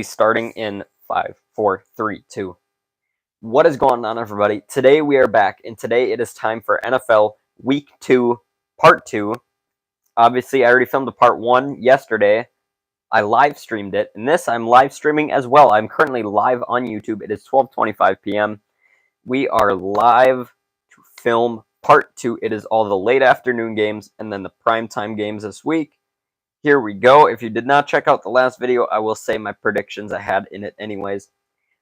Starting in 5, 4, 3, 2. What is going on, everybody? Today we are back, and today it is time for NFL Week 2, Part 2. Obviously, I already filmed the Part 1 yesterday. I live streamed it, and this I'm live streaming as well. I'm currently live on YouTube. It is 12:25 p.m. We are live to film Part 2. It is all the late afternoon games and then the primetime games this week. Here we go. If you did not check out the last video, I will say my predictions I had in it anyways.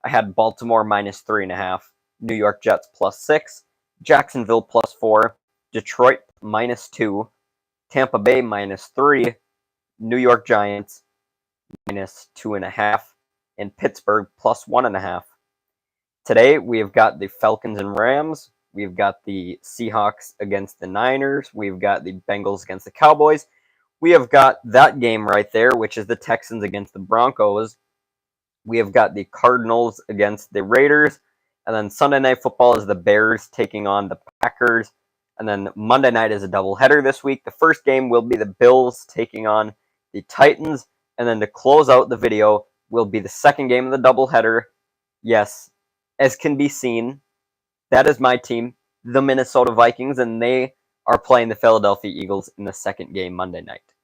I had Baltimore -3.5, New York Jets +6, Jacksonville +4, Detroit -2, Tampa Bay -3, New York Giants -2.5, and Pittsburgh +1.5. Today we have got the Falcons and Rams. We've got the Seahawks against the Niners. We've got the Bengals against the Cowboys. We have got that game right there, which is the Texans against the Broncos. We have got the Cardinals against the Raiders. And then Sunday Night Football is the Bears taking on the Packers. And then Monday night is a doubleheader this week. The first game will be the Bills taking on the Titans. And then to close out the video will be the second game of the doubleheader. Yes, as can be seen, that is my team, the Minnesota Vikings, and they are playing the Philadelphia Eagles in the second game Monday night.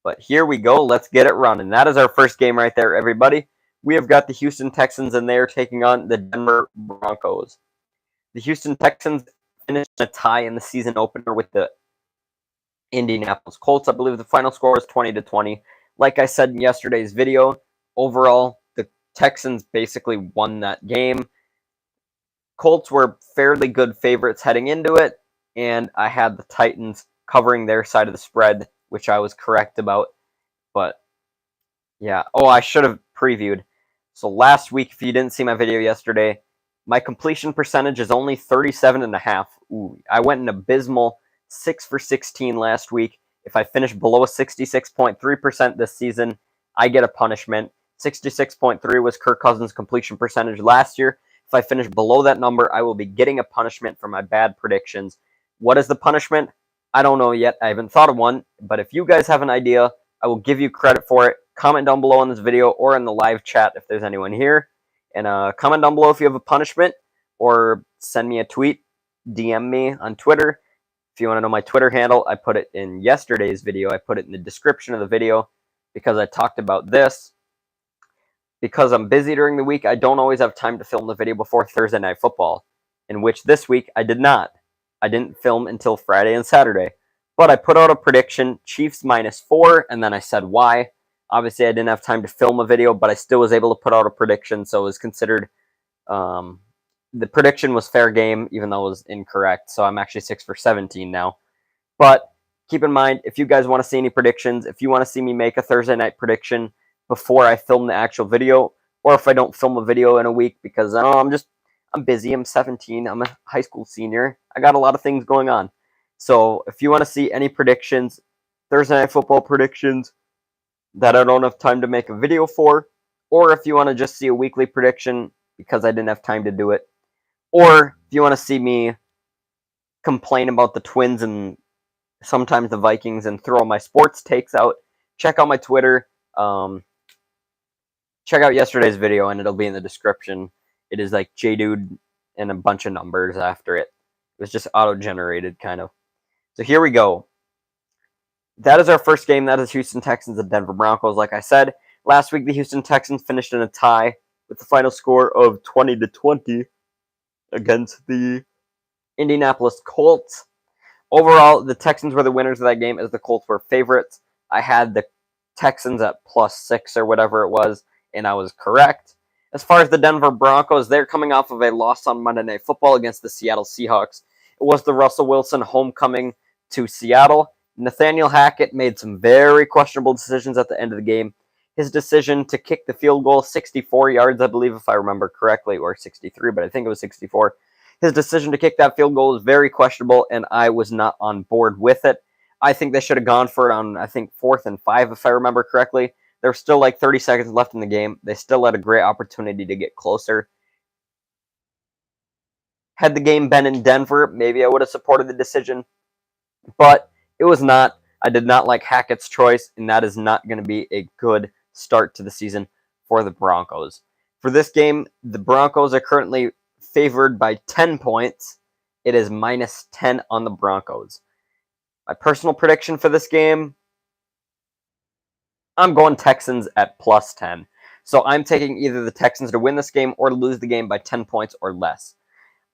But here we go. Let's get it running. That is our first game right there, everybody. We have got the Houston Texans, and they are taking on the Denver Broncos. The Houston Texans finished a tie in the season opener with the Indianapolis Colts. I believe the final score was 20-20. Like I said in yesterday's video, overall, the Texans basically won that game. Colts were fairly good favorites heading into it, and I had the Titans covering their side of the spread, which I was correct about. But yeah, I should have previewed. So last week, if you didn't see my video yesterday, my completion percentage is only 37.5. Ooh, I went an abysmal 6 for 16 last week. If I finish below 66.3% this season, I get a punishment. 66.3 was Kirk Cousins' completion percentage last year. If I finish below that number, I will be getting a punishment for my bad predictions. What is the punishment? I don't know yet. I haven't thought of one. But if you guys have an idea, I will give you credit for it. Comment down below on this video or in the live chat if there's anyone here. And comment down below if you have a punishment, or send me a tweet, DM me on Twitter. If you want to know my Twitter handle, I put it in yesterday's video. I put it in the description of the video because I talked about this. Because I'm busy during the week, I don't always have time to film the video before Thursday Night Football, in which this week I did not. I didn't film until Friday and Saturday. But I put out a prediction, Chiefs -4, and then I said why. Obviously, I didn't have time to film a video, but I still was able to put out a prediction, so it was considered... the prediction was fair game, even though it was incorrect, so I'm actually 6 for 17 now. But keep in mind, if you guys want to see any predictions, if you want to see me make a Thursday night prediction before I film the actual video, or if I don't film a video in a week because I'm busy, I'm 17, I'm a high school senior, I got a lot of things going on. So if you want to see any predictions, Thursday Night Football predictions that I don't have time to make a video for, or if you want to just see a weekly prediction because I didn't have time to do it, or if you want to see me complain about the Twins and sometimes the Vikings and throw my sports takes out, check out my Twitter. Check out yesterday's video, and it'll be in the description. It is like JDude and a bunch of numbers after it. It was just auto-generated, kind of. So here we go. That is our first game. That is Houston Texans and Denver Broncos. Like I said, last week the Houston Texans finished in a tie with the final score of 20-20 against the Indianapolis Colts. Overall, the Texans were the winners of that game as the Colts were favorites. I had the Texans at +6 or whatever it was, and I was correct. As far as the Denver Broncos, they're coming off of a loss on Monday Night Football against the Seattle Seahawks. It was the Russell Wilson homecoming to Seattle. Nathaniel Hackett made some very questionable decisions at the end of the game. His decision to kick the field goal 64 yards, I believe, if I remember correctly, or 63, but I think it was 64. His decision to kick that field goal was very questionable, and I was not on board with it. I think they should have gone for it on, I think, 4th and 5, if I remember correctly. There was still like 30 seconds left in the game. They still had a great opportunity to get closer. Had the game been in Denver, maybe I would have supported the decision. But it was not. I did not like Hackett's choice, and that is not going to be a good start to the season for the Broncos. For this game, the Broncos are currently favored by 10 points. It is minus 10 on the Broncos. My personal prediction for this game, I'm going Texans at plus 10. So I'm taking either the Texans to win this game or lose the game by 10 points or less.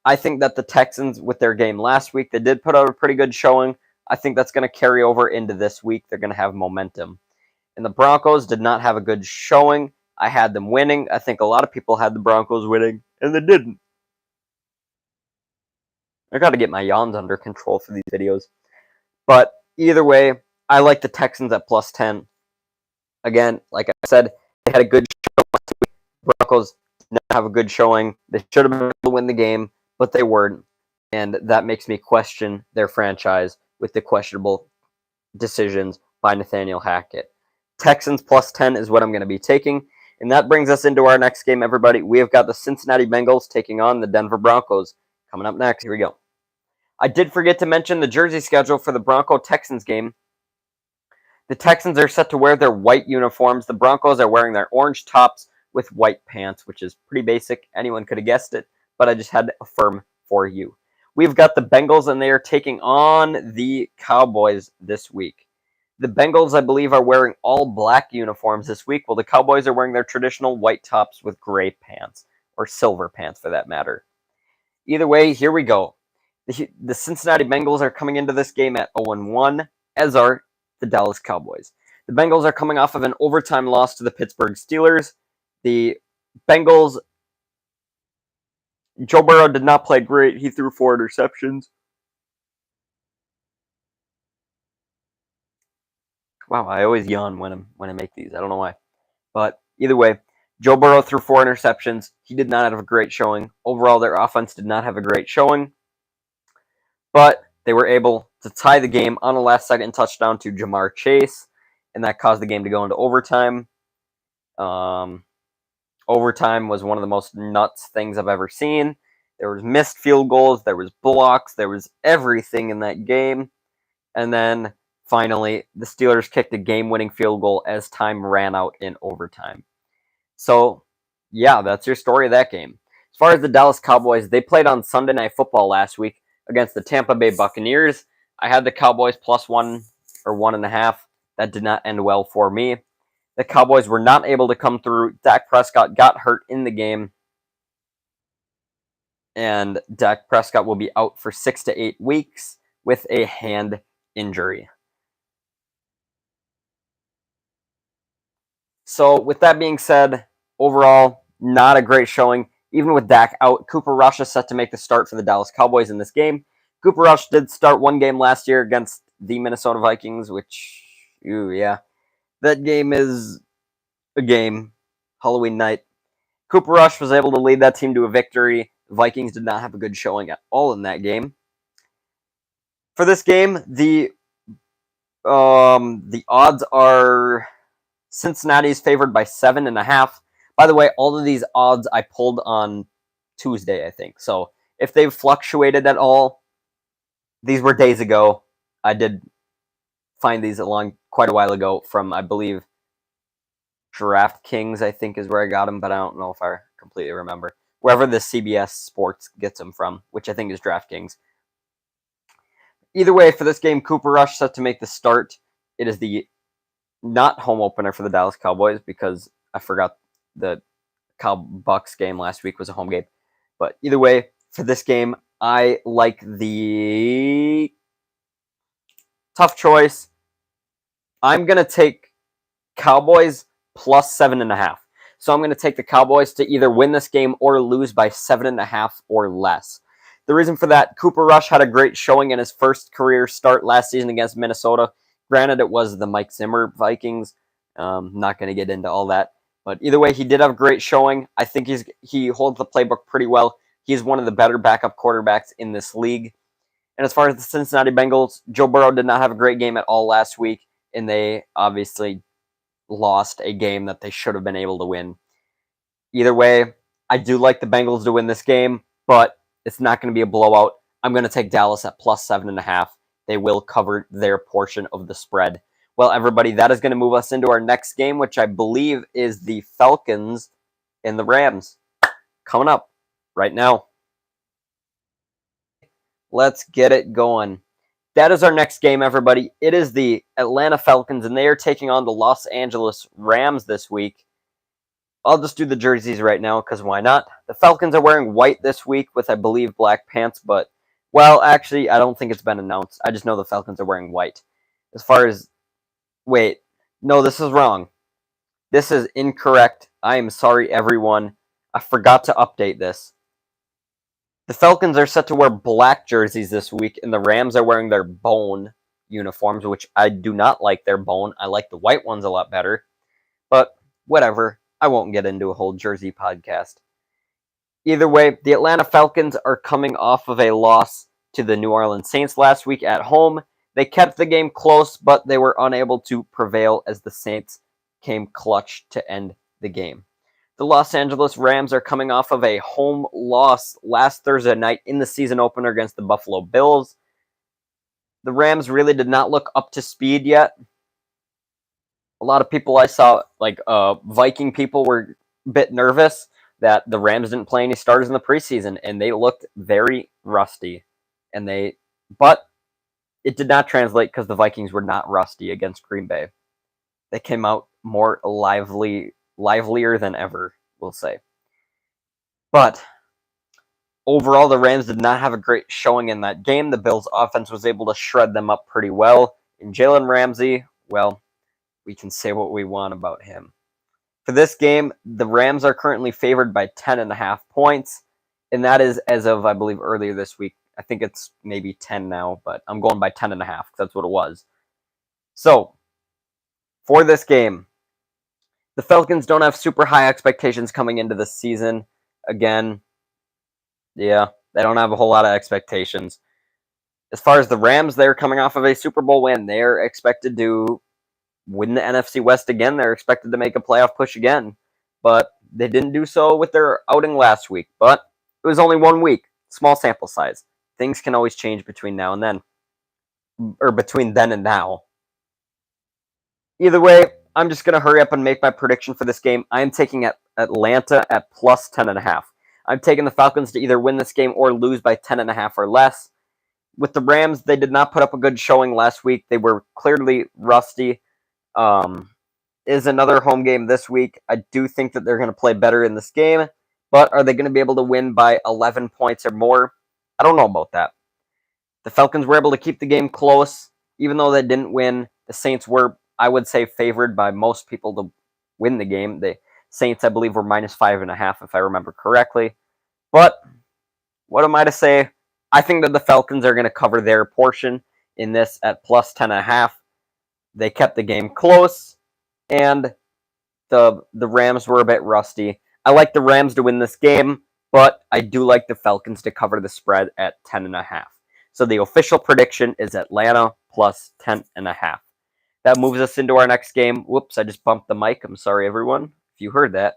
I think that the Texans, with their game last week, they did put out a pretty good showing. I think that's going to carry over into this week. They're going to have momentum. And the Broncos did not have a good showing. I had them winning. I think a lot of people had the Broncos winning, and they didn't. I got to get my yawns under control for these videos. But either way, I like the Texans at plus 10. Again, like I said, they had a good showing last week. Broncos did not have a good showing. They should have been able to win the game, but they weren't. And that makes me question their franchise with the questionable decisions by Nathaniel Hackett. Texans plus 10 is what I'm going to be taking. And that brings us into our next game, everybody. We have got the Cincinnati Bengals taking on the Denver Broncos. Coming up next, here we go. I did forget to mention the jersey schedule for the Bronco-Texans game. The Texans are set to wear their white uniforms. The Broncos are wearing their orange tops with white pants, which is pretty basic. Anyone could have guessed it, but I just had to affirm for you. We've got the Bengals, and they are taking on the Cowboys this week. The Bengals, I believe, are wearing all black uniforms this week, while the Cowboys are wearing their traditional white tops with gray pants, or silver pants for that matter. Either way, here we go. The Cincinnati Bengals are coming into this game at 0-1, as are the Dallas Cowboys. The Bengals are coming off of an overtime loss to the Pittsburgh Steelers. The Bengals, Joe Burrow did not play great. He threw 4 interceptions. Wow, I always yawn when I make these. I don't know why. But either way, Joe Burrow threw 4 interceptions. He did not have a great showing. Overall, their offense did not have a great showing. But they were able to tie the game on a last-second touchdown to Ja'Marr Chase, and that caused the game to go into overtime. Overtime was one of the most nuts things I've ever seen. There was missed field goals, there was blocks, there was everything in that game. And then finally, the Steelers kicked a game-winning field goal as time ran out in overtime. So, yeah, that's your story of that game. As far as the Dallas Cowboys, they played on Sunday Night Football last week against the Tampa Bay Buccaneers. I had the Cowboys plus 1 or 1.5. That did not end well for me. The Cowboys were not able to come through. Dak Prescott got hurt in the game, and Dak Prescott will be out for 6 to 8 weeks with a hand injury. So, with that being said, overall, not a great showing. Even with Dak out, Cooper Rush is set to make the start for the Dallas Cowboys in this game. Cooper Rush did start one game last year against the Minnesota Vikings, which, yeah. That game is a game. Halloween night. Cooper Rush was able to lead that team to a victory. The Vikings did not have a good showing at all in that game. For this game, the odds are Cincinnati's favored by 7.5. By the way, all of these odds I pulled on Tuesday, I think. So if they've fluctuated at all, these were days ago. I did find these along quite a while ago from, I believe, DraftKings, I think is where I got them, but I don't know if I completely remember. Wherever the CBS Sports gets them from, which I think is DraftKings. Either way, for this game, Cooper Rush set to make the start. It is the not home opener for the Dallas Cowboys because I forgot the Bucks game last week was a home game. But either way, for this game, I like the tough choice. I'm going to take Cowboys plus 7.5. So I'm going to take the Cowboys to either win this game or lose by 7.5 or less. The reason for that, Cooper Rush had a great showing in his first career start last season against Minnesota. Granted, it was the Mike Zimmer Vikings. Not going to get into all that. But either way, he did have a great showing. I think he holds the playbook pretty well. He's one of the better backup quarterbacks in this league. And as far as the Cincinnati Bengals, Joe Burrow did not have a great game at all last week, and they obviously lost a game that they should have been able to win. Either way, I do like the Bengals to win this game, but it's not going to be a blowout. I'm going to take Dallas at plus 7.5. They will cover their portion of the spread. Well, everybody, that is going to move us into our next game, which I believe is the Falcons and the Rams. Coming up right now. Let's get it going. That is our next game, everybody. It is the Atlanta Falcons, and they are taking on the Los Angeles Rams this week. I'll just do the jerseys right now, because why not? The Falcons are wearing white this week with, I believe, black pants, but, well, actually, I don't think it's been announced. I just know the Falcons are wearing white. As far as, wait, no, this is wrong. This is incorrect. I am sorry, everyone. I forgot to update this. The Falcons are set to wear black jerseys this week, and the Rams are wearing their bone uniforms, which I do not like their bone. I like the white ones a lot better. But whatever. I won't get into a whole jersey podcast. Either way, the Atlanta Falcons are coming off of a loss to the New Orleans Saints last week at home. They kept the game close, but they were unable to prevail as the Saints came clutch to end the game. The Los Angeles Rams are coming off of a home loss last Thursday night in the season opener against the Buffalo Bills. The Rams really did not look up to speed yet. A lot of people I saw, like Viking people, were a bit nervous that the Rams didn't play any starters in the preseason, and they looked very rusty. But it did not translate because the Vikings were not rusty against Green Bay. They came out more livelier than ever, we'll say. But overall, the Rams did not have a great showing in that game. The Bills' offense was able to shred them up pretty well. And Jalen Ramsey, well, we can say what we want about him. For this game, the Rams are currently favored by 10.5 points, and that is as of, I believe, earlier this week. I think it's maybe 10 now, but I'm going by 10.5 because that's what it was. So, for this game, the Falcons don't have super high expectations coming into the season. Again, yeah, they don't have a whole lot of expectations. As far as the Rams, they're coming off of a Super Bowl win. They're expected to win the NFC West again. They're expected to make a playoff push again. But they didn't do so with their outing last week. But it was only 1 week. Small sample size. Things can always change between now and then. Or between then and now. Either way, I'm just going to hurry up and make my prediction for this game. I am taking Atlanta at plus 10.5. I'm taking the Falcons to either win this game or lose by 10.5 or less. With the Rams, they did not put up a good showing last week. They were clearly rusty. Is another home game this week. I do think that they're going to play better in this game, but are they going to be able to win by 11 points or more? I don't know about that. The Falcons were able to keep the game close, even though they didn't win. The Saints were, I would say, favored by most people to win the game. The Saints, I believe, were minus 5.5, if I remember correctly. But what am I to say? I think that the Falcons are going to cover their portion in this at plus 10.5. They kept the game close, and the Rams were a bit rusty. I like the Rams to win this game, but I do like the Falcons to cover the spread at 10.5. So the official prediction is Atlanta plus 10.5. That moves us into our next game. Whoops, I just bumped the mic. I'm sorry, everyone, if you heard that.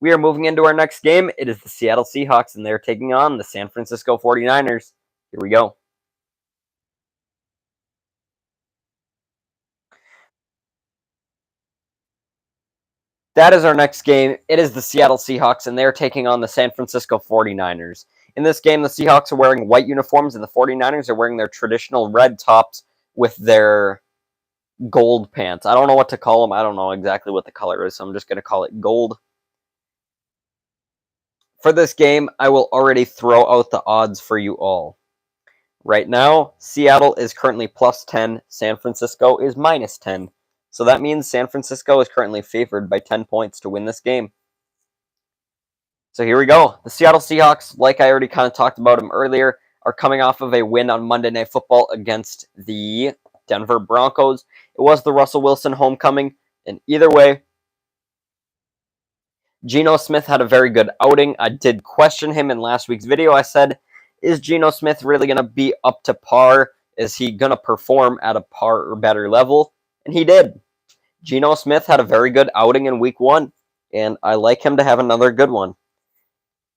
We are moving into our next game. It is the Seattle Seahawks, and they're taking on the San Francisco 49ers. Here we go. That is our next game. It is the Seattle Seahawks, and they're taking on the San Francisco 49ers. In this game, the Seahawks are wearing white uniforms, and the 49ers are wearing their traditional red tops with their gold pants. I don't know what to call them. I don't know exactly what the color is, so I'm just going to call it gold. For this game, I will already throw out the odds for you all. Right now, Seattle is currently plus 10. San Francisco is minus 10. So that means San Francisco is currently favored by 10 points to win this game. So here we go. The Seattle Seahawks, like I already kind of talked about them earlier, are coming off of a win on Monday Night Football against the Denver Broncos. It was the Russell Wilson homecoming, and either way, Geno Smith had a very good outing. I did question him in last week's video. I said, is Geno Smith really going to be up to par? Is he going to perform at a par or better level? And he did. Geno Smith had a very good outing in week 1, and I like him to have another good one.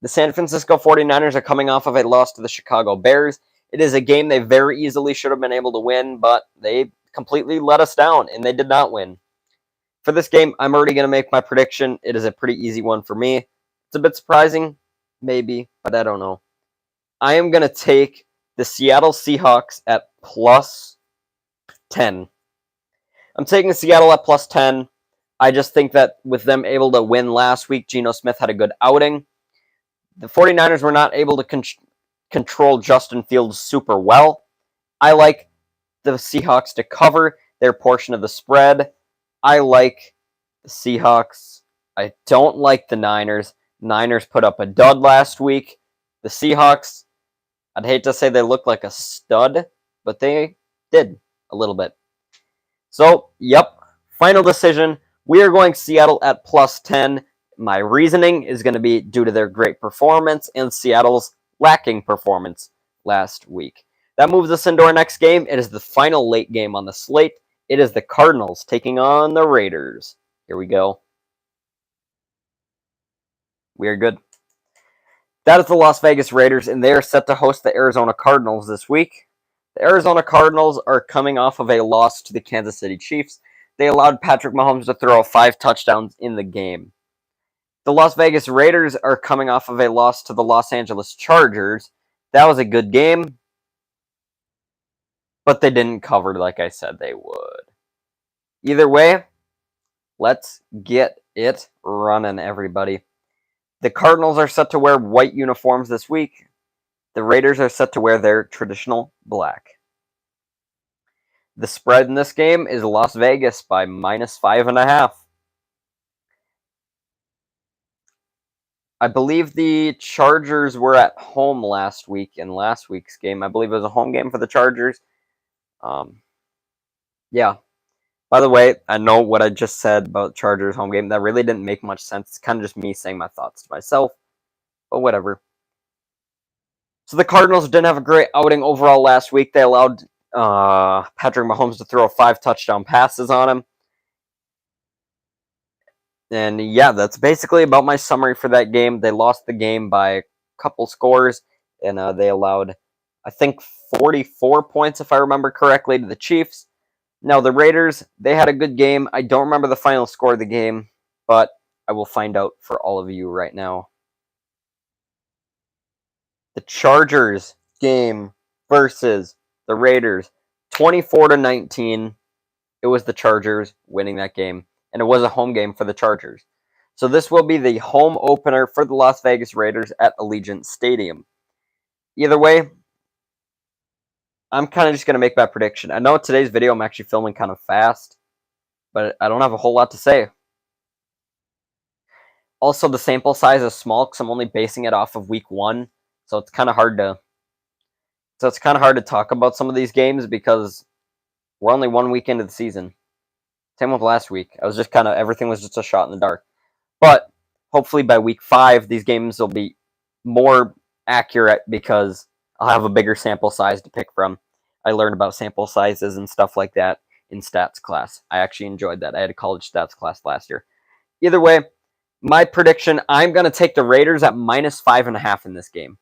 The San Francisco 49ers are coming off of a loss to the Chicago Bears. It is a game they very easily should have been able to win, but they completely let us down, and they did not win. For this game, I'm already going to make my prediction. It is a pretty easy one for me. It's a bit surprising, maybe, but I don't know. I am going to take the Seattle Seahawks at plus 10. I'm taking Seattle at plus 10. I just think that with them able to win last week, Geno Smith had a good outing. The 49ers were not able to control Justin Fields super well. I like the Seahawks to cover their portion of the spread. I like the Seahawks. I don't like the Niners. Niners put up a dud last week. The Seahawks, I'd hate to say they look like a stud, but they did a little bit. So, yep, final decision. We are going Seattle at plus 10. My reasoning is going to be due to their great performance and Seattle's lacking performance last week. That moves us into our next game. It is the final late game on the slate. It is the Cardinals taking on the Raiders. Here we go. We are good. That is the Las Vegas Raiders, and they are set to host the Arizona Cardinals this week. The Arizona Cardinals are coming off of a loss to the Kansas City Chiefs. They allowed Patrick Mahomes to throw 5 touchdowns in the game. The Las Vegas Raiders are coming off of a loss to the Los Angeles Chargers. That was a good game, but they didn't cover like I said they would. Either way, let's get it running, everybody. The Cardinals are set to wear white uniforms this week. The Raiders are set to wear their traditional black. The spread in this game is Las Vegas by minus 5.5. I believe the Chargers were at home last week in last week's game. I believe it was a home game for the Chargers. Yeah. By the way, I know what I just said about Chargers home game. That really didn't make much sense. It's kind of just me saying my thoughts to myself. But whatever. So the Cardinals didn't have a great outing overall last week. They allowed Patrick Mahomes to throw 5 touchdown passes on him. And yeah, that's basically about my summary for that game. They lost the game by a couple scores, and they allowed, I think, 44 points, if I remember correctly, to the Chiefs. Now, the Raiders, they had a good game. I don't remember the final score of the game, but I will find out for all of you right now. The Chargers game versus the Raiders, 24-19. It was the Chargers winning that game, and it was a home game for the Chargers. So this will be the home opener for the Las Vegas Raiders at Allegiant Stadium. Either way, I'm kind of just going to make that prediction. I know today's video I'm actually filming kind of fast, but I don't have a whole lot to say. Also, the sample size is small because I'm only basing it off of week 1, so it's kind of hard to talk about some of these games because we're only 1 week into the season. Same with last week. I was just everything was just a shot in the dark. But hopefully by week 5, these games will be more accurate because I'll have a bigger sample size to pick from. I learned about sample sizes and stuff like that in stats class. I actually enjoyed that. I had a college stats class last year. Either way, my prediction, I'm going to take the Raiders at minus 5.5 in this game.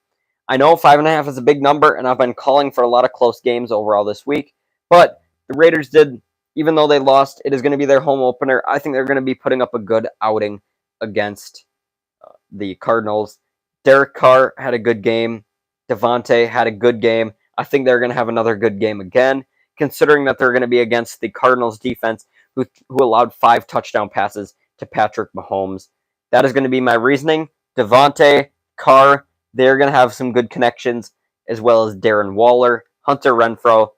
I know 5.5 is a big number, and I've been calling for a lot of close games overall this week, but the Raiders did, even though they lost, it is going to be their home opener. I think they're going to be putting up a good outing against the Cardinals. Derek Carr had a good game. Devontae had a good game. I think they're going to have another good game again, considering that they're going to be against the Cardinals defense, who allowed 5 touchdown passes to Patrick Mahomes. That is going to be my reasoning. Devontae, Carr, they're going to have some good connections, as well as Darren Waller, Hunter Renfrow,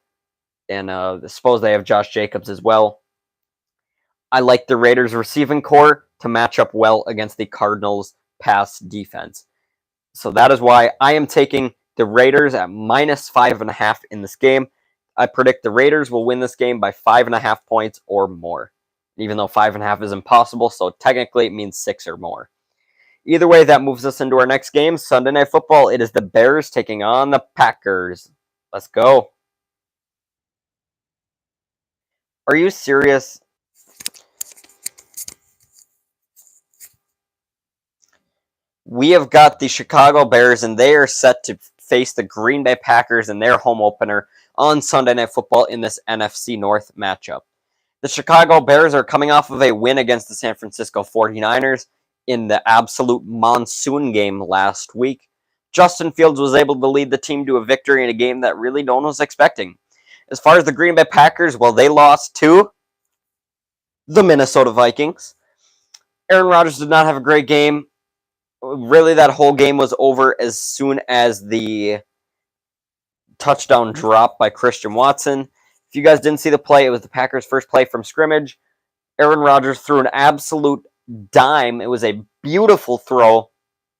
and I suppose they have Josh Jacobs as well. I like the Raiders' receiving core to match up well against the Cardinals' pass defense. So that is why I am taking the Raiders at minus 5.5 in this game. I predict the Raiders will win this game by 5.5 points or more. Even though 5.5 is impossible, so technically it means 6 or more. Either way, that moves us into our next game, Sunday Night Football. It is the Bears taking on the Packers. Let's go. Are you serious? We have got the Chicago Bears, and they are set to face the Green Bay Packers in their home opener. on Sunday Night Football in this NFC North matchup. The Chicago Bears are coming off of a win against the San Francisco 49ers in the absolute monsoon game last week. Justin Fields was able to lead the team to a victory in a game that really no one was expecting. As far as the Green Bay Packers, well, they lost to the Minnesota Vikings. Aaron Rodgers did not have a great game. Really, that whole game was over as soon as the touchdown drop by Christian Watson. If you guys didn't see the play, it was the Packers' first play from scrimmage. Aaron Rodgers threw an absolute dime. It was a beautiful throw,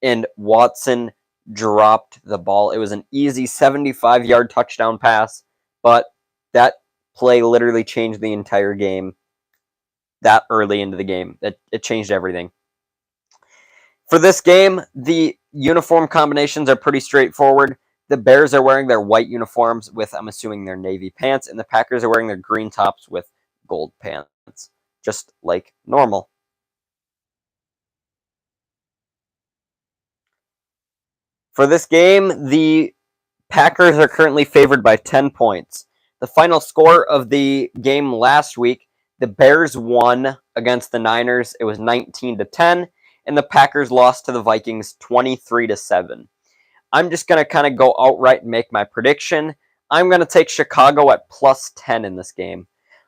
and Watson dropped the ball. It was an easy 75-yard touchdown pass, but that play literally changed the entire game that early into the game. It changed everything. For this game, the uniform combinations are pretty straightforward. The Bears are wearing their white uniforms with, I'm assuming, their navy pants, and the Packers are wearing their green tops with gold pants, just like normal. For this game, the Packers are currently favored by 10 points. The final score of the game last week, the Bears won against the Niners. It was 19-10, and the Packers lost to the Vikings 23-7. I'm just going to kind of go outright and make my prediction. I'm going to take Chicago at plus 10 in this game.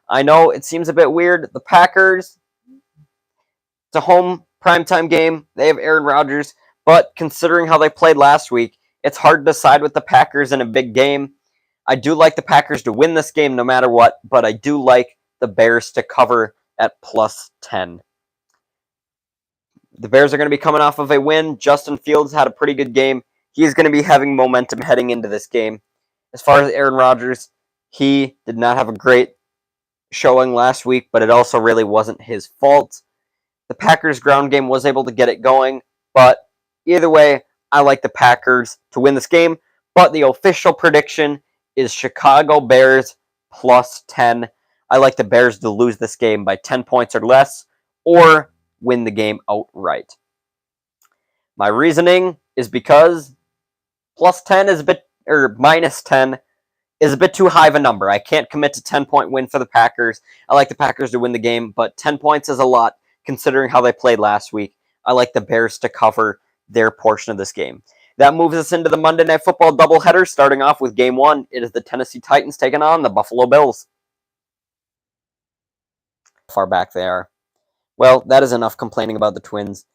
I know it seems a bit weird. The Packers, it's a home primetime game. They have Aaron Rodgers. But considering how they played last week, it's hard to decide with the Packers in a big game. I do like the Packers to win this game no matter what, but I do like the Bears to cover at plus 10. The Bears are going to be coming off of a win. Justin Fields had a pretty good game. He's going to be having momentum heading into this game. As far as Aaron Rodgers, he did not have a great showing last week, but it also really wasn't his fault. The Packers' ground game was able to get it going, but either way, I like the Packers to win this game. But the official prediction is Chicago Bears plus 10. I like the Bears to lose this game by 10 points or less, or win the game outright. My reasoning is because plus 10 is a bit, or minus 10 is a bit too high of a number. I can't commit to 10-point win for the Packers. I like the Packers to win the game, but 10 points is a lot considering how they played last week. I like the Bears to cover their portion of this game. That moves us into the Monday Night Football doubleheader, starting off with Game 1. It is the Tennessee Titans taking on the Buffalo Bills. How far back they are. Well, that is enough complaining about the Twins.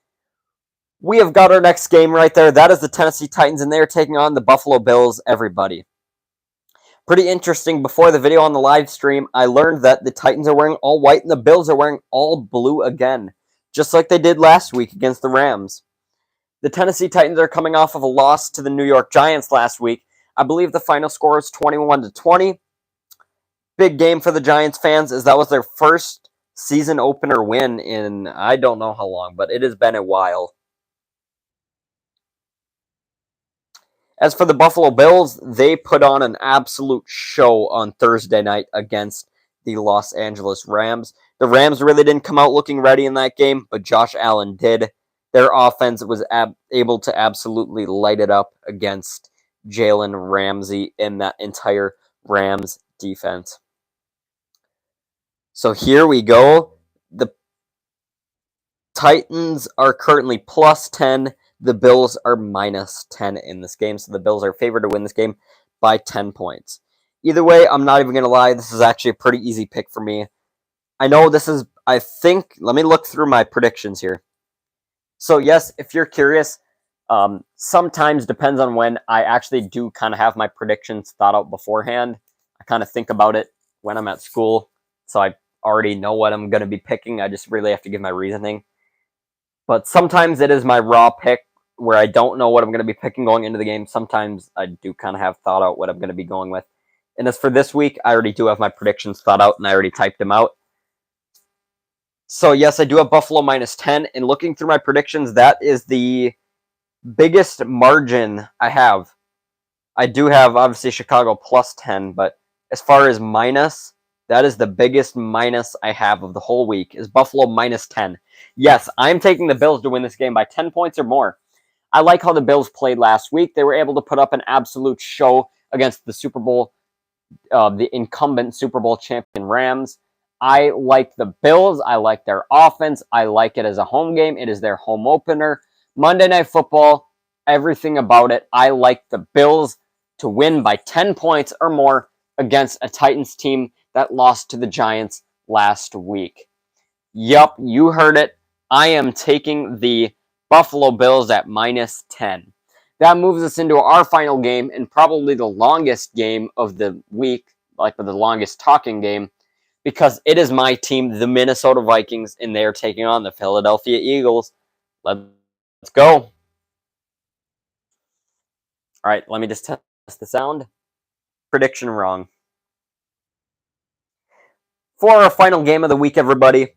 We have got our next game right there. That is the Tennessee Titans, and they are taking on the Buffalo Bills, everybody. Pretty interesting. Before the video on the live stream, I learned that the Titans are wearing all white and the Bills are wearing all blue again, just like they did last week against the Rams. The Tennessee Titans are coming off of a loss to the New York Giants last week. I believe the final score is 21-20. Big game for the Giants fans, as that was their first season opener win in I don't know how long, but it has been a while. As for the Buffalo Bills, they put on an absolute show on Thursday night against the Los Angeles Rams. The Rams really didn't come out looking ready in that game, but Josh Allen did. Their offense was able to absolutely light it up against Jalen Ramsey and that entire Rams defense. So here we go. The Titans are currently plus 10. The Bills are minus 10 in this game, so the Bills are favored to win this game by 10 points. Either way, I'm not even going to lie. This is actually a pretty easy pick for me. I know this is, I think, let me look through my predictions here. So yes, if you're curious, sometimes depends on when I actually do kind of have my predictions thought out beforehand. I kind of think about it when I'm at school, so I already know what I'm going to be picking. I just really have to give my reasoning. But sometimes it is my raw pick where I don't know what I'm going to be picking going into the game. Sometimes I do kind of have thought out what I'm going to be going with. And as for this week, I already do have my predictions thought out, and I already typed them out. So yes, I do have Buffalo minus 10, and looking through my predictions, that is the biggest margin I have. I do have, obviously, Chicago plus 10, but as far as minus, that is the biggest minus I have of the whole week, is Buffalo minus 10. Yes, I'm taking the Bills to win this game by 10 points or more. I like how the Bills played last week. They were able to put up an absolute show against the Super Bowl the incumbent Super Bowl champion Rams. I like the Bills. I like their offense. I like it as a home game. It is their home opener. Monday Night Football, everything about it. I like the Bills to win by 10 points or more against a Titans team that lost to the Giants last week. Yup, you heard it. I am taking the Buffalo Bills at minus 10. That moves us into our final game and probably the longest game of the week, like the longest talking game, because it is my team, the Minnesota Vikings, and they are taking on the Philadelphia Eagles. Let's go. All right, let me just test the sound. Prediction wrong. For our final game of the week, everybody,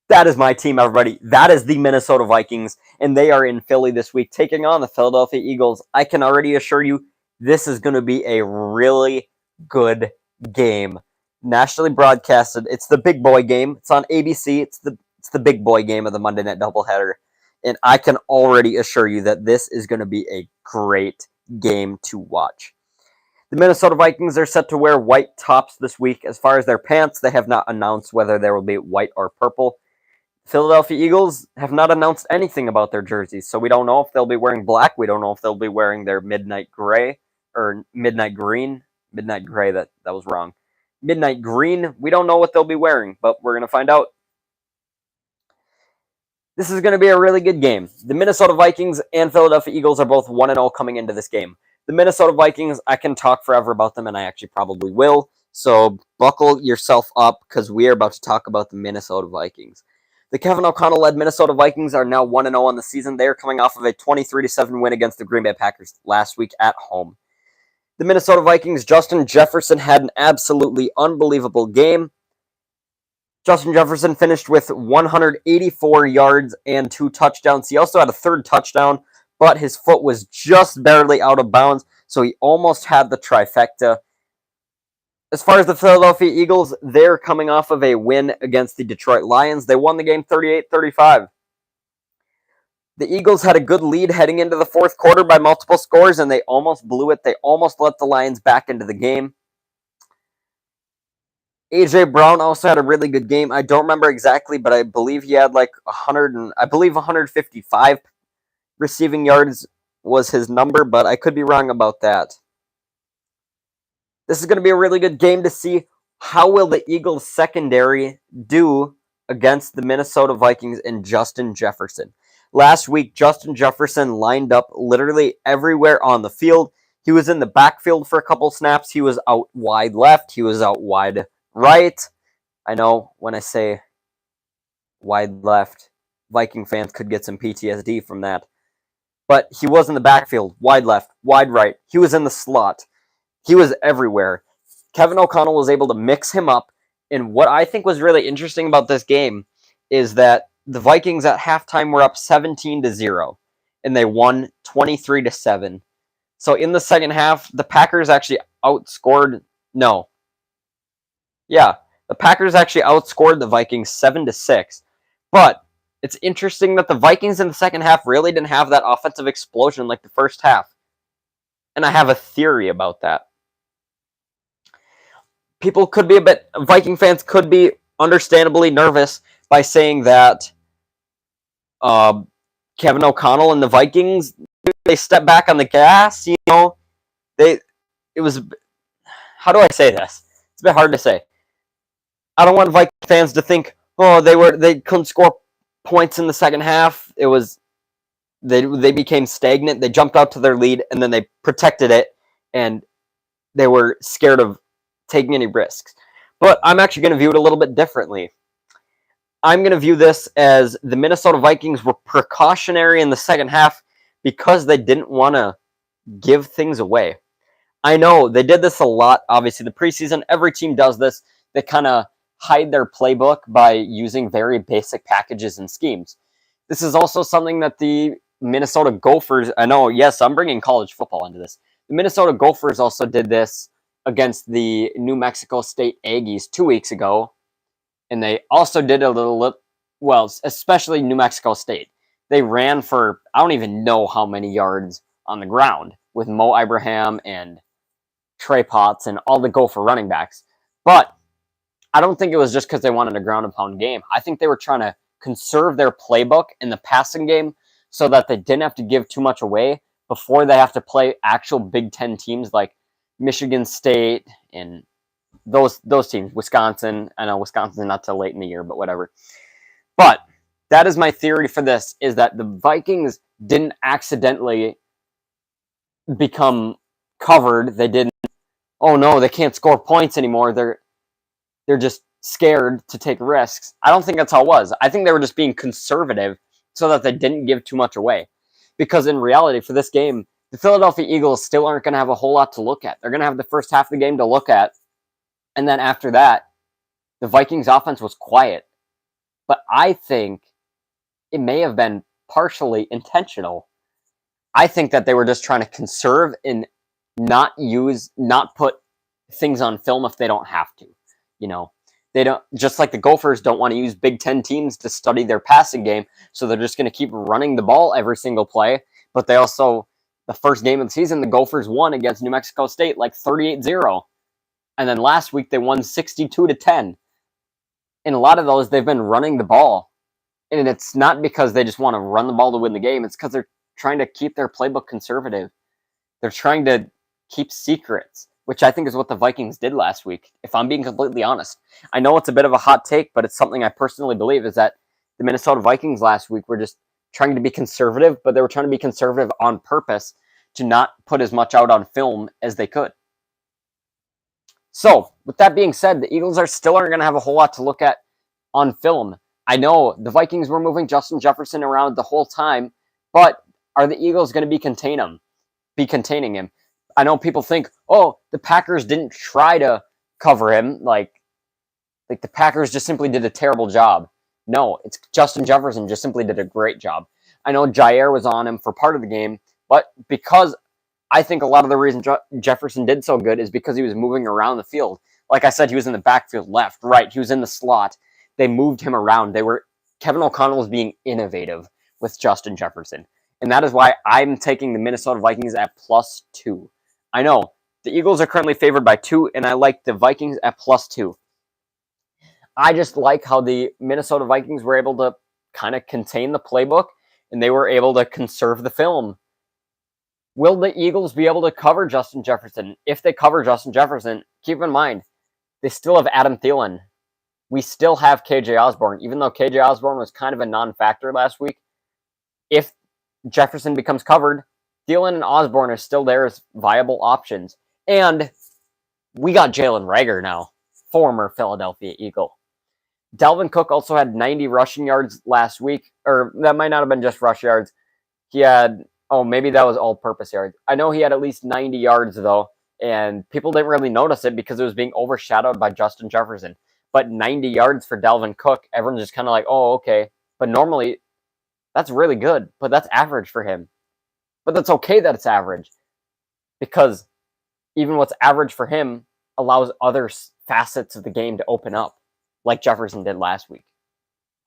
that is my team, everybody. That is the Minnesota Vikings, and they are in Philly this week taking on the Philadelphia Eagles. I can already assure you this is going to be a really good game. Nationally broadcasted. It's the big boy game. It's on ABC. It's the big boy game of the Monday Night Doubleheader, and I can already assure you that this is going to be a great game to watch. The Minnesota Vikings are set to wear white tops this week. As far as their pants, they have not announced whether there will be white or purple. Philadelphia Eagles have not announced anything about their jerseys, so we don't know if they'll be wearing black. We don't know if they'll be wearing their midnight gray or midnight green. Midnight gray, that was wrong. Midnight green, we don't know what they'll be wearing, but we're going to find out. This is going to be a really good game. The Minnesota Vikings and Philadelphia Eagles are both 1-0 coming into this game. The Minnesota Vikings, I can talk forever about them, and I actually probably will. So buckle yourself up because we are about to talk about the Minnesota Vikings. The Kevin O'Connell-led Minnesota Vikings are now 1-0 on the season. They are coming off of a 23-7 win against the Green Bay Packers last week at home. The Minnesota Vikings, Justin Jefferson had an absolutely unbelievable game. Justin Jefferson finished with 184 yards and 2 touchdowns. He also had a third touchdown, but his foot was just barely out of bounds, so he almost had the trifecta. As far as the Philadelphia Eagles, they're coming off of a win against the Detroit Lions. They won the game 38-35. The Eagles had a good lead heading into the fourth quarter by multiple scores, and they almost blew it. They almost let the Lions back into the game. A.J. Brown also had a really good game. I don't remember exactly, but I believe he had like 155 receiving yards was his number, but I could be wrong about that. This is going to be a really good game to see how will the Eagles secondary do against the Minnesota Vikings and Justin Jefferson. Last week, Justin Jefferson lined up literally everywhere on the field. He was in the backfield for a couple snaps. He was out wide left. He was out wide right. I know when I say wide left, Viking fans could get some PTSD from that. But he was in the backfield, wide left, wide right. He was in the slot. He was everywhere. Kevin O'Connell was able to mix him up. And what I think was really interesting about this game is that the Vikings at halftime were up 17-0, and they won 23-7. So in the second half, the Packers actually outscored. No. Yeah, the Packers actually outscored the Vikings 7-6. But it's interesting that the Vikings in the second half really didn't have that offensive explosion like the first half. And I have a theory about that. Viking fans could be understandably nervous by saying that Kevin O'Connell and the Vikings, they stepped back on the gas, how do I say this? It's a bit hard to say. I don't want Viking fans to think, they couldn't score points in the second half. They became stagnant. They jumped out to their lead and then they protected it, and they were scared of taking any risks. But I'm actually going to view it a little bit differently. I'm going to view this as the Minnesota Vikings were precautionary in the second half because they didn't want to give things away. I know they did this a lot. Obviously, the preseason, every team does this. They kind of hide their playbook by using very basic packages and schemes. This is also something that the Minnesota Gophers, I know, yes, I'm bringing college football into this. The Minnesota Gophers also did this against the New Mexico State Aggies 2 weeks ago. And they also did especially New Mexico State. They ran for, I don't even know how many yards on the ground with Mo Ibrahim and Trey Potts and all the Gopher running backs. But I don't think it was just because they wanted a ground and pound game. I think they were trying to conserve their playbook in the passing game so that they didn't have to give too much away before they have to play actual Big Ten teams like Michigan State and those teams. Wisconsin. I know Wisconsin's not till late in the year, but whatever. But that is my theory for this, is that the Vikings didn't accidentally become covered. They didn't, oh no, they can't score points anymore. They're just scared to take risks. I don't think that's how it was. I think they were just being conservative so that they didn't give too much away. Because in reality, for this game, the Philadelphia Eagles still aren't going to have a whole lot to look at. They're going to have the first half of the game to look at. And then after that, the Vikings offense was quiet. But I think it may have been partially intentional. I think that they were just trying to conserve and not put things on film if they don't have to. You know, they don't, just like the Gophers don't want to use Big Ten teams to study their passing game, so they're just going to keep running the ball every single play. But they also, the first game of the season, the Gophers won against New Mexico State like 38-0. And then last week they won 62-10. In a lot of those, they've been running the ball. And it's not because they just want to run the ball to win the game. It's because they're trying to keep their playbook conservative. They're trying to keep secrets, which I think is what the Vikings did last week, if I'm being completely honest. I know it's a bit of a hot take, but it's something I personally believe, is that the Minnesota Vikings last week were just trying to be conservative, but they were trying to be conservative on purpose to not put as much out on film as they could. So, with that being said, the Eagles aren't going to have a whole lot to look at on film. I know the Vikings were moving Justin Jefferson around the whole time, but are the Eagles going to be containing him? I know people think, oh, the Packers didn't try to cover him. Like the Packers just simply did a terrible job. No, it's Justin Jefferson just simply did a great job. I know Jair was on him for part of the game, but because I think a lot of the reason Jefferson did so good is because he was moving around the field. Like I said, he was in the backfield, left, right. He was in the slot. They moved him around. Kevin O'Connell was being innovative with Justin Jefferson. And that is why I'm taking the Minnesota Vikings at +2. I know the Eagles are currently favored by 2, and I like the Vikings at +2. I just like how the Minnesota Vikings were able to kind of contain the playbook, and they were able to conserve the film. Will the Eagles be able to cover Justin Jefferson? If they cover Justin Jefferson, keep in mind, they still have Adam Thielen. We still have KJ Osborne, even though KJ Osborne was kind of a non-factor last week. If Jefferson becomes covered, Thielen and Osborne are still there as viable options. And we got Jalen Reagor now, former Philadelphia Eagle. Dalvin Cook also had 90 rushing yards last week, or that might not have been just rush yards. He had, maybe that was all-purpose yards. I know he had at least 90 yards, though, and people didn't really notice it because it was being overshadowed by Justin Jefferson. But 90 yards for Dalvin Cook, everyone's just kind of like, oh, okay. But normally, that's really good, but that's average for him. But that's okay that it's average, because even what's average for him allows other facets of the game to open up, like Jefferson did last week.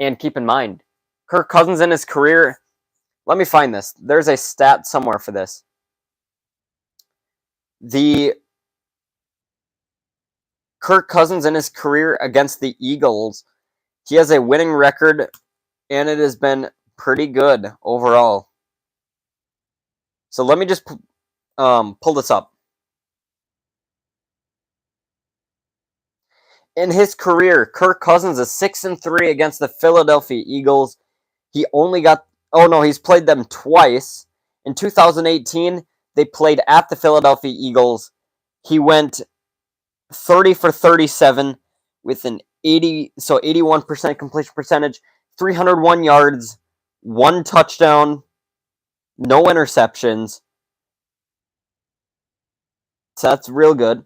And keep in mind, Kirk Cousins in his career, let me find this. There's a stat somewhere for this. Kirk Cousins in his career against the Eagles, he has a winning record, and it has been pretty good overall. So let me just pull this up. In his career, Kirk Cousins is 6-3 against the Philadelphia Eagles. He only got, he's played them twice. In 2018, they played at the Philadelphia Eagles. He went 30 for 37 with an 81% completion percentage, 301 yards, 1 touchdown, no interceptions. So that's real good.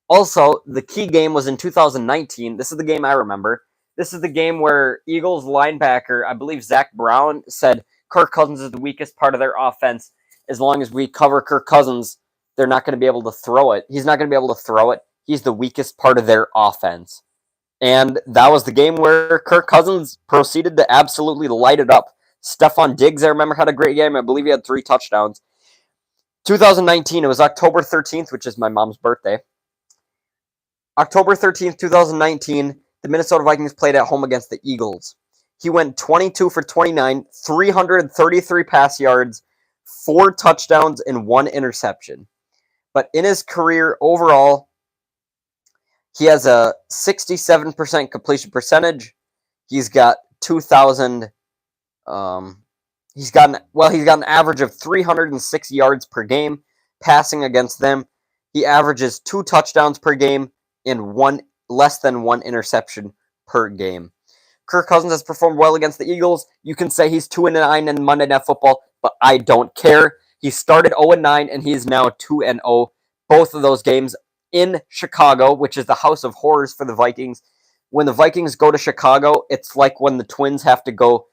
Also, the key game was in 2019. This is the game I remember. This is the game where Eagles linebacker, I believe Zach Brown, said Kirk Cousins is the weakest part of their offense. As long as we cover Kirk Cousins, they're not going to be able to throw it. He's not going to be able to throw it. He's the weakest part of their offense. And that was the game where Kirk Cousins proceeded to absolutely light it up. Stephon Diggs, I remember, had a great game. I believe he had 3 touchdowns. 2019, it was October 13th, which is my mom's birthday. October 13th, 2019, the Minnesota Vikings played at home against the Eagles. He went 22 for 29, 333 pass yards, 4 touchdowns, and 1 interception. But in his career overall, he has a 67% completion percentage. He's got 2,000. He's got an average of 306 yards per game passing against them. He averages 2 touchdowns per game and less than 1 interception per game. Kirk Cousins has performed well against the Eagles. You can say he's 2-9 in Monday Night Football, but I don't care. He started 0-9 and he is now 2-0. Both of those games in Chicago, which is the house of horrors for the Vikings. When the Vikings go to Chicago, it's like when the Twins have to go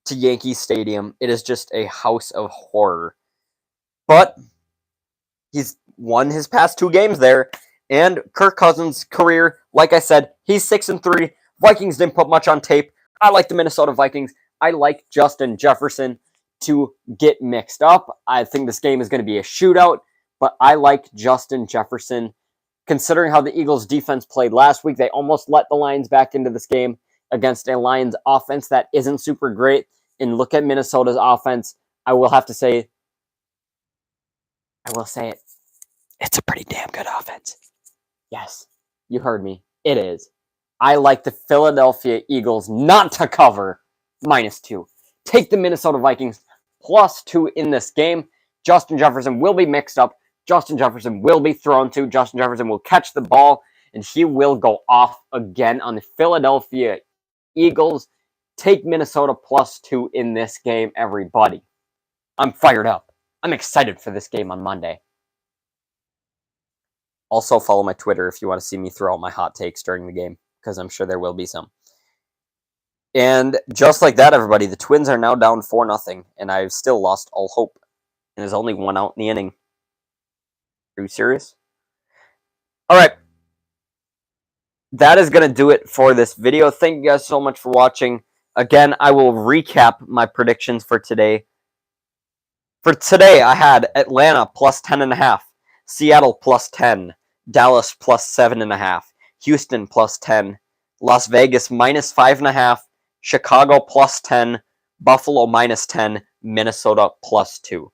to Yankee Stadium. It is just a house of horror. But he's won his past 2 games there. And Kirk Cousins' career, like I said, he's 6-3. Vikings didn't put much on tape. I like the Minnesota Vikings. I like Justin Jefferson to get mixed up. I think this game is going to be a shootout, but I like Justin Jefferson. Considering how the Eagles' defense played last week, they almost let the Lions back into this game against a Lions offense that isn't super great. And look at Minnesota's offense. I will say it. It's a pretty damn good offense. Yes, you heard me. It is. I like the Philadelphia Eagles not to cover -2. Take the Minnesota Vikings +2 in this game. Justin Jefferson will be mixed up. Justin Jefferson will be thrown to. Justin Jefferson will catch the ball, and he will go off again on the Philadelphia Eagles. Take Minnesota +2 in this game, everybody. I'm fired up. I'm excited for this game on Monday. Also, follow my Twitter if you want to see me throw out my hot takes during the game, because I'm sure there will be some. And just like that, everybody, the Twins are now down 4-0, and I've still lost all hope. And there's only 1 out in the inning. Are you serious? All right. That is going to do it for this video. Thank you guys so much for watching. Again, I will recap my predictions for today. For today, I had Atlanta +10.5, Seattle +10, Dallas +7.5, Houston +10, Las Vegas -5.5, Chicago +10, Buffalo -10, Minnesota +2.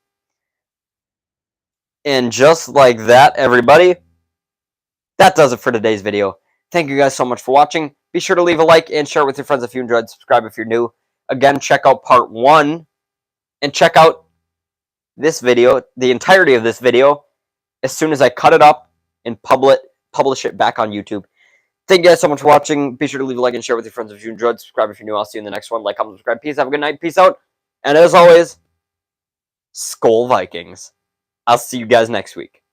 And just like that, everybody, that does it for today's video. Thank you guys so much for watching. Be sure to leave a like and share it with your friends if you enjoyed. Subscribe if you're new. Again, check out part 1 and check out this video, the entirety of this video, as soon as I cut it up and publish it back on YouTube. Thank you guys so much for watching. Be sure to leave a like and share with your friends if you enjoyed. Subscribe if you're new. I'll see you in the next one. Like, comment, subscribe. Peace. Have a good night. Peace out. And as always, Skol Vikings. I'll see you guys next week.